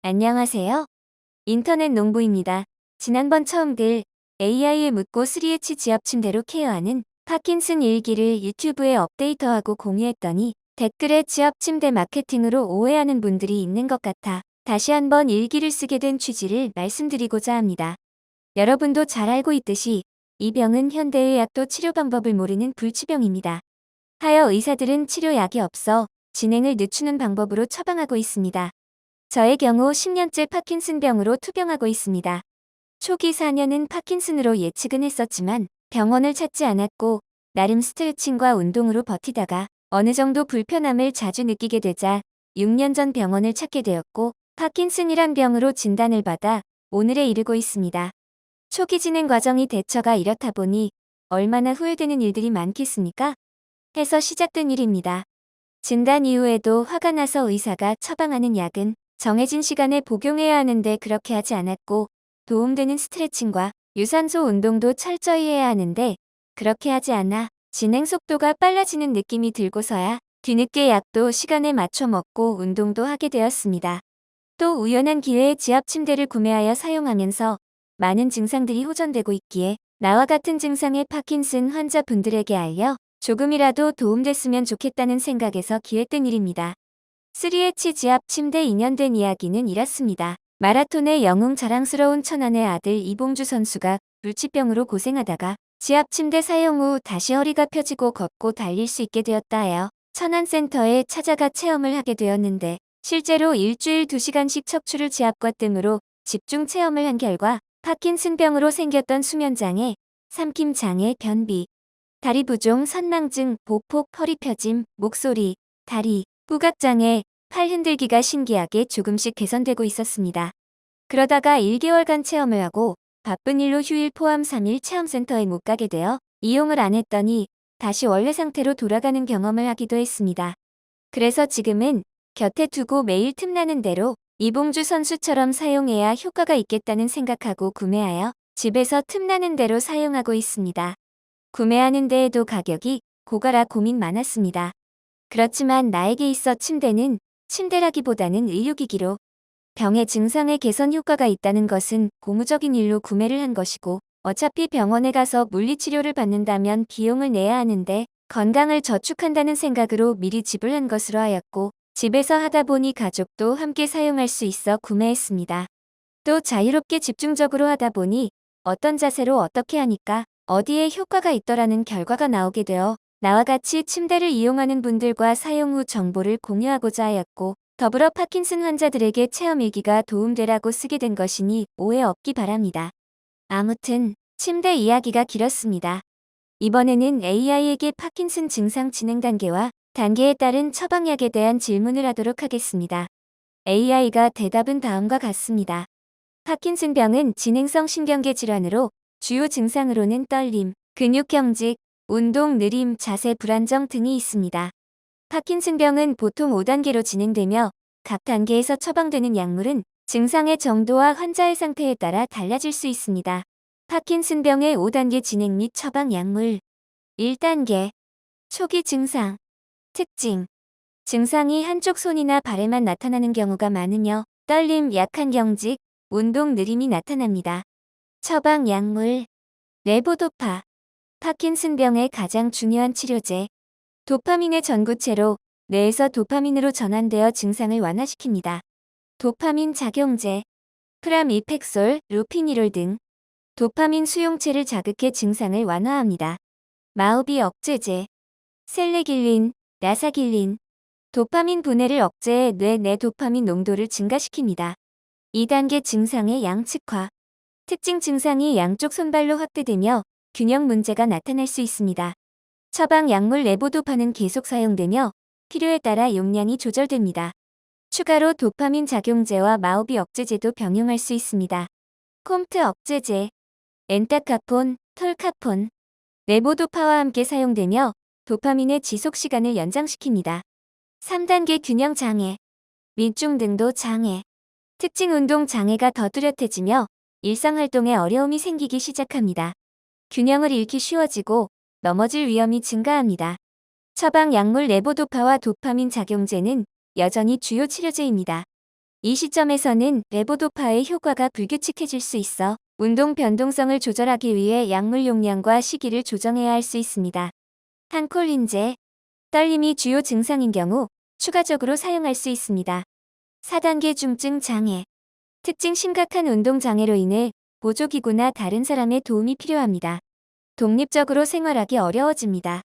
안녕하세요. 인터넷 농부입니다. 지난번 처음들 AI에 묻고 3H 지압 침대로 케어하는 파킨슨 일기를 유튜브에 업데이트하고 공유했더니 댓글에 지압 침대 마케팅으로 오해하는 분들이 있는 것 같아 다시 한번 일기를 쓰게 된 취지를 말씀드리고자 합니다. 여러분도 잘 알고 있듯이 이 병은 현대의학도 치료 방법을 모르는 불치병입니다. 하여 의사들은 치료약이 없어 진행을 늦추는 방법으로 처방하고 있습니다. 저의 경우 10년째 파킨슨병으로 투병하고 있습니다. 초기 4년은 파킨슨으로 예측은 했었지만 병원을 찾지 않았고 나름 스트레칭과 운동으로 버티다가 어느 정도 불편함을 자주 느끼게 되자 6년 전 병원을 찾게 되었고 파킨슨이란 병으로 진단을 받아 오늘에 이르고 있습니다. 초기 진행 과정이 대처가 이렇다 보니 얼마나 후회되는 일들이 많겠습니까? 해서 시작된 일입니다. 진단 이후에도 화가 나서 의사가 처방하는 약은 정해진 시간에 복용해야 하는데 그렇게 하지 않았고 도움되는 스트레칭과 유산소 운동도 철저히 해야 하는데 그렇게 하지 않아 진행 속도가 빨라지는 느낌이 들고서야 뒤늦게 약도 시간에 맞춰 먹고 운동도 하게 되었습니다. 또 우연한 기회에 지압 침대를 구매하여 사용하면서 많은 증상들이 호전되고 있기에 나와 같은 증상의 파킨슨 환자분들에게 알려 조금이라도 도움됐으면 좋겠다는 생각에서 기획된 일입니다. 3H 지압 침대 2년 된 이야기는 이렇습니다. 마라톤의 영웅 자랑스러운 천안의 아들 이봉주 선수가 불치병으로 고생하다가 지압 침대 사용 후 다시 허리가 펴지고 걷고 달릴 수 있게 되었다 하여 천안센터에 찾아가 체험을 하게 되었는데 실제로 일주일 2시간씩 척추를 지압과 등으로 집중 체험을 한 결과 파킨슨병으로 생겼던 수면장애, 삼킴장애, 변비, 다리 부종, 선망증, 보폭, 허리 펴짐, 목소리, 다리, 후각장애, 팔 흔들기가 신기하게 조금씩 개선되고 있었습니다. 그러다가 1개월간 체험을 하고 바쁜 일로 휴일 포함 3일 체험센터에 못 가게 되어 이용을 안 했더니 다시 원래 상태로 돌아가는 경험을 하기도 했습니다. 그래서 지금은 곁에 두고 매일 틈나는 대로 이봉주 선수처럼 사용해야 효과가 있겠다는 생각하고 구매하여 집에서 틈나는 대로 사용하고 있습니다. 구매하는 데에도 가격이 고가라 고민 많았습니다. 그렇지만 나에게 있어 침대는 침대라기보다는 의료기기로 병의 증상의 개선 효과가 있다는 것은 고무적인 일로 구매를 한 것이고 어차피 병원에 가서 물리치료를 받는다면 비용을 내야 하는데 건강을 저축한다는 생각으로 미리 지불한 것으로 하였고 집에서 하다 보니 가족도 함께 사용할 수 있어 구매했습니다. 또 자유롭게 집중적으로 하다 보니 어떤 자세로 어떻게 하니까 어디에 효과가 있더라는 결과가 나오게 되어 나와 같이 침대를 이용하는 분들과 사용 후 정보를 공유하고자 하였고 더불어 파킨슨 환자들에게 체험일기가 도움되라고 쓰게 된 것이니 오해 없기 바랍니다. 아무튼 침대 이야기가 길었습니다. 이번에는 AI에게 파킨슨 증상 진행 단계와 단계에 따른 처방약에 대한 질문을 하도록 하겠습니다. AI가 대답은 다음과 같습니다. 파킨슨병은 진행성 신경계 질환으로 주요 증상으로는 떨림, 근육 경직, 운동 느림, 자세 불안정 등이 있습니다. 파킨슨병은 보통 5단계로 진행되며 각 단계에서 처방되는 약물은 증상의 정도와 환자의 상태에 따라 달라질 수 있습니다. 파킨슨병의 5단계 진행 및 처방 약물 1단계 초기 증상 특징 증상이 한쪽 손이나 발에만 나타나는 경우가 많으며 떨림, 약한 경직, 운동 느림이 나타납니다. 처방 약물 레보도파 파킨슨병의 가장 중요한 치료제 도파민의 전구체로 뇌에서 도파민으로 전환되어 증상을 완화시킵니다. 도파민 작용제 프라미팩솔, 루피니롤 등 도파민 수용체를 자극해 증상을 완화합니다. 마우비 억제제 셀레길린, 라사길린 도파민 분해를 억제해 뇌 내 도파민 농도를 증가시킵니다. 2단계 증상의 양측화 특징 증상이 양쪽 손발로 확대되며 균형 문제가 나타날 수 있습니다. 처방 약물 레보도파는 계속 사용되며 필요에 따라 용량이 조절됩니다. 추가로 도파민 작용제와 마우비 억제제도 병용할 수 있습니다. 콤트 억제제, 엔타카폰, 톨카폰, 레보도파와 함께 사용되며 도파민의 지속 시간을 연장시킵니다. 3단계 균형 장애, 민중 등도 장애, 특징 운동 장애가 더 뚜렷해지며 일상활동에 어려움이 생기기 시작합니다. 균형을 잃기 쉬워지고 넘어질 위험이 증가합니다. 처방 약물 레보도파와 도파민 작용제는 여전히 주요 치료제입니다. 이 시점에서는 레보도파의 효과가 불규칙해질 수 있어 운동 변동성을 조절하기 위해 약물 용량과 시기를 조정해야 할 수 있습니다. 항콜린제, 떨림이 주요 증상인 경우 추가적으로 사용할 수 있습니다. 4단계 중증 장애, 특징 심각한 운동 장애로 인해 보조기구나 다른 사람의 도움이 필요합니다. 독립적으로 생활하기 어려워집니다.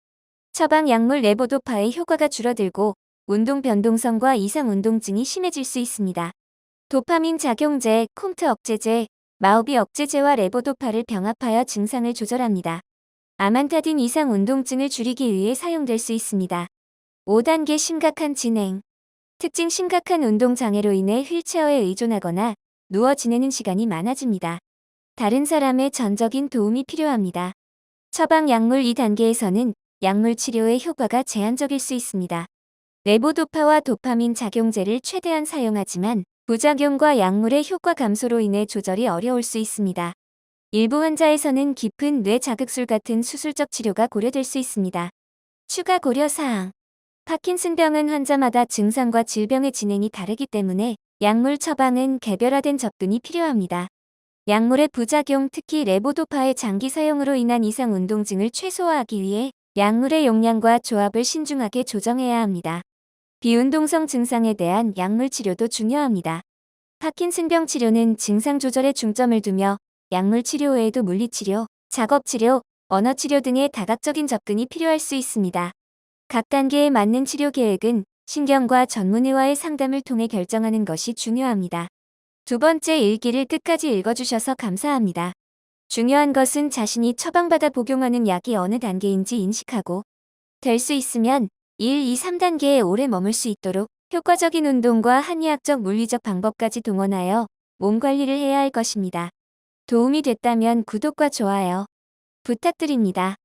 처방 약물 레보도파의 효과가 줄어들고 운동 변동성과 이상 운동증이 심해질 수 있습니다. 도파민 작용제, 콤트 억제제, 마오비 억제제와 레보도파를 병합하여 증상을 조절합니다. 아만타딘 이상 운동증을 줄이기 위해 사용될 수 있습니다. 5단계 심각한 진행. 특징 심각한 운동 장애로 인해 휠체어에 의존하거나 누워 지내는 시간이 많아집니다. 다른 사람의 전적인 도움이 필요합니다. 처방 약물 2단계에서는 약물 치료의 효과가 제한적일 수 있습니다. 레보도파와 도파민 작용제를 최대한 사용하지만 부작용과 약물의 효과 감소로 인해 조절이 어려울 수 있습니다. 일부 환자에서는 깊은 뇌 자극술 같은 수술적 치료가 고려될 수 있습니다. 추가 고려사항. 파킨슨병은 환자마다 증상과 질병의 진행이 다르기 때문에 약물 처방은 개별화된 접근이 필요합니다. 약물의 부작용, 특히 레보도파의 장기 사용으로 인한 이상 운동증을 최소화하기 위해 약물의 용량과 조합을 신중하게 조정해야 합니다. 비운동성 증상에 대한 약물 치료도 중요합니다. 파킨슨병 치료는 증상 조절에 중점을 두며 약물 치료 외에도 물리치료, 작업치료, 언어치료 등의 다각적인 접근이 필요할 수 있습니다. 각 단계에 맞는 치료 계획은 신경과 전문의와의 상담을 통해 결정하는 것이 중요합니다. 두 번째 일기를 끝까지 읽어주셔서 감사합니다. 중요한 것은 자신이 처방받아 복용하는 약이 어느 단계인지 인식하고 될 수 있으면 1, 2, 3단계에 오래 머물 수 있도록 효과적인 운동과 한의학적 물리적 방법까지 동원하여 몸 관리를 해야 할 것입니다. 도움이 됐다면 구독과 좋아요 부탁드립니다.